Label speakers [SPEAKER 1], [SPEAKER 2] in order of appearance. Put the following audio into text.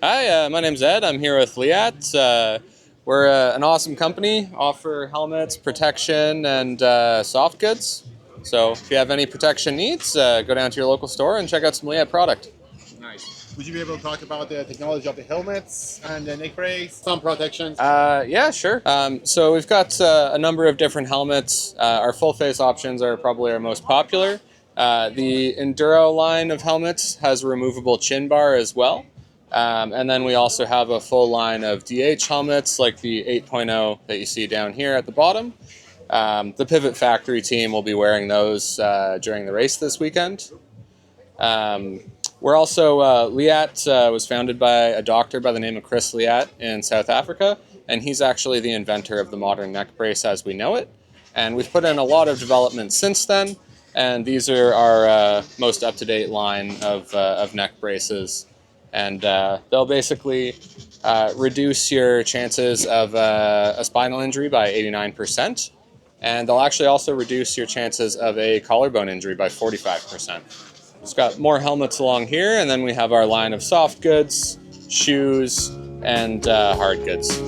[SPEAKER 1] Hi, my name's Ed. I'm here with Liat. We're an awesome company, offer helmets, protection, and soft goods. So if you have any protection needs, go down to your local store and check out some Liat product.
[SPEAKER 2] Nice. Would you be able to talk about the technology of the helmets and the neck brace, some protections?
[SPEAKER 1] Yeah, sure. So we've got a number of different helmets. Our full face options are probably our most popular. The Enduro line of helmets has a removable chin bar as well. And then we also have a full line of DH helmets like the 8.0 that you see down here at the bottom. The Pivot Factory team will be wearing those during the race this weekend. Um, we're also, Liat was founded by a doctor by the name of Chris Liat in South Africa, and he's actually the inventor of the modern neck brace as we know it. And we've put in a lot of development since then, and these are our most up-to-date line of neck braces. And they'll basically reduce your chances of a spinal injury by 89%, and they'll actually also reduce your chances of a collarbone injury by 45%. It's got more helmets along here, and then we have our line of soft goods, shoes, and hard goods.